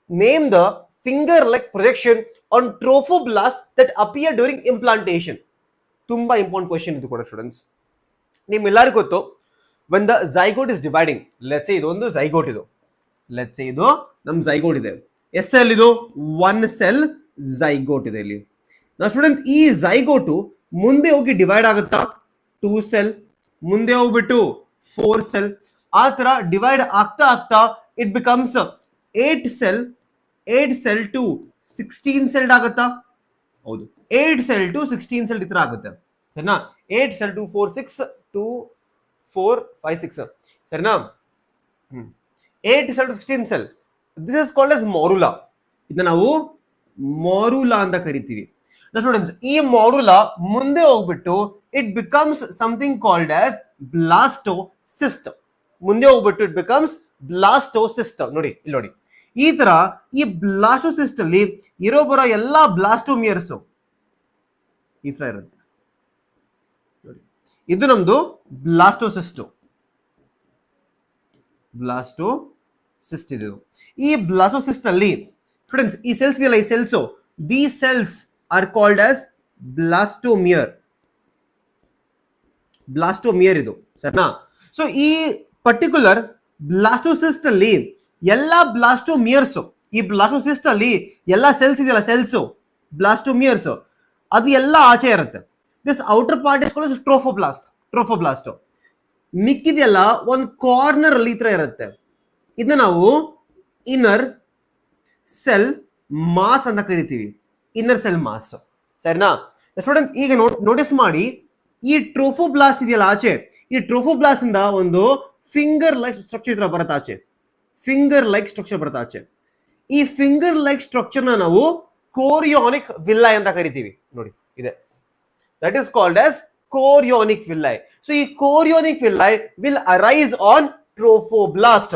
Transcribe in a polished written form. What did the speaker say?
Name the finger-like projection on trophoblast that appear during implantation. ತುಂಬಾ important question ಇದು ಕೂಡ students. ನಿಮ್ಮೆಲ್ಲರಿಗೂ ಗೊತ್ತು, when the zygote is dividing, let's say ಇದೊಂದು zygote ಇದು, let's say ಇದು ನಮ್ಮ zygote ಇದೆ. ಎಷ್ಟು ಸೆಲ್ ಇದು? 1 ಸೆಲ್ zygote ಇದೆ ಇಲ್ಲಿ. ನಾವು ಸ್ಟೂಡೆಂಟ್ಸ್ ಈ zygote ಮುಂದೆ ಹೋಗಿ ಡಿವೈಡ್ ಆಗುತ್ತಾ? 2 ಸೆಲ್, ಮುಂದೆ ಹೋಗ್ಬಿಟ್ಟು 4 ಸೆಲ್, ಆ ತರ ಡಿವೈಡ್ ಆಗ್ತಾ ಆಗ್ತಾ it becomes 8 cell to 16 cell ಆಗುತ್ತಾ? ಹೌದು, 8 ಸೆಲ್ ಟು 16 ಸೆಲ್ ಈ ತರ ಆಗುತ್ತೆ, ಸರಿನಾ? 8 ಸೆಲ್ ಟು 4 6 2 4 5 6, ಸರಿನಾ? 8 cell to 16 cell, this is called as morula. ಇದನ್ನ ನಾವು ಮಾರುಲಾ ಅಂತ ಕರಿತೀವಿ. ಸ್ಟೂಡೆಂಟ್ಸ್ ಈ ಮಾರುಲಾ ಮುಂದೆ ಹೋಗ್ಬಿಟ್ಟು it becomes something called as blastocyst. ಮುಂದೆ ಹೋಗ್ಬಿಟ್ಟು ಇಟ್ ಬಿಕಮ್ಸ್ ಬ್ಲಾಸ್ಟೋಸಿಸ್ಟ್. ನೋಡಿ ಇಲ್ಲಿ ನೋಡಿ, ಈ ತರ ಈ ಬ್ಲಾಸ್ಟೋಸಿಸ್ಟ್ ಅಲ್ಲಿ ಇರೋ ಬರೋ ಎಲ್ಲಾ ಬ್ಲಾಸ್ಟೋಮಿಯರ್ಸ್ ಈ ತರ ಇರುತ್ತೆ. ನೋಡಿ, ಇದು ನಮ್ದು ಬ್ಲಾಸ್ಟೋಸಿಸ್ಟ್ ಇದು. ಈ ಬ್ಲಾಸ್ಟೋಸಿಸ್ಟ್ ಅಲ್ಲಿ ಸ್ಟೂಡೆಂಟ್ಸ್ ಈ ಸೆಲ್ಸ್ ಇದೆಯಲ್ಲ, ಈ cells, these cells are called as blastomere ಇದು, ಸರಿನಾ? ಸೊ ಈ ಪರ್ಟಿಕ್ಯುಲರ್ ಬ್ಲಾಸ್ಟೋಸಿಸ್ಟ್ ಅಲ್ಲಿ ಎಲ್ಲಾ ಬ್ಲಾಸ್ಟೋಮಿಯರ್ಸ್, ಈ ಬ್ಲಾಸ್ಟೋಸಿಸ್ಟ್ ಅಲ್ಲಿ ಎಲ್ಲಾ ಸೆಲ್ಸ್ ಇದೆಯಲ್ಲ, ಸೆಲ್ಸ್ ಬ್ಲಾಸ್ಟೋಮಿಯರ್ಸ್, ಅದು ಎಲ್ಲ ಆಚೆ ಇರುತ್ತೆ. This outer part is called trophoblast. ಮಿಕ್ಕಿದೆಲ್ಲ ಒಂದು ಕಾರ್ನರ್ ಅಲ್ಲಿ ಈ ತರ ಇರುತ್ತೆ. ಇದನ್ನ ನಾವು ಇನ್ನರ್ ಸೆಲ್ ಮಾಸ್ ಅಂತ ಕರಿತೀವಿ, ಇನ್ನರ್ ಸೆಲ್ ಮಾಸ್, ಸರಿನಾ? ಸ್ಟೂಡೆಂಟ್ಸ್ ಈಗ ನೋಟಿಸ್ ಮಾಡಿ, ಈ ಟ್ರೋಫೋಬ್ಲಾಸ್ಟ್ ಇದೆಯಲ್ಲ ಆಚೆ, ಈ ಟ್ರೋಫೋಬ್ಲಾಸ್ಟ್ ಇಂದ ಒಂದು ಫಿಂಗರ್ ಲೈಕ್ ಸ್ಟ್ರಕ್ಚರ್ ಬರುತ್ತೆ ಆಚೆ, ಈ ಫಿಂಗರ್ ಲೈಕ್ ಸ್ಟ್ರಕ್ಚರ್ ನಾವು ಕೋರಿಯೋನಿಕ್ ವಿಲ್ಲೈ ಅಂತ ಕರಿತೀವಿ. ನೋಡಿ ಇದೆ, that is called as chorionic villi. So ಈ chorionic villi will arise on trophoblast.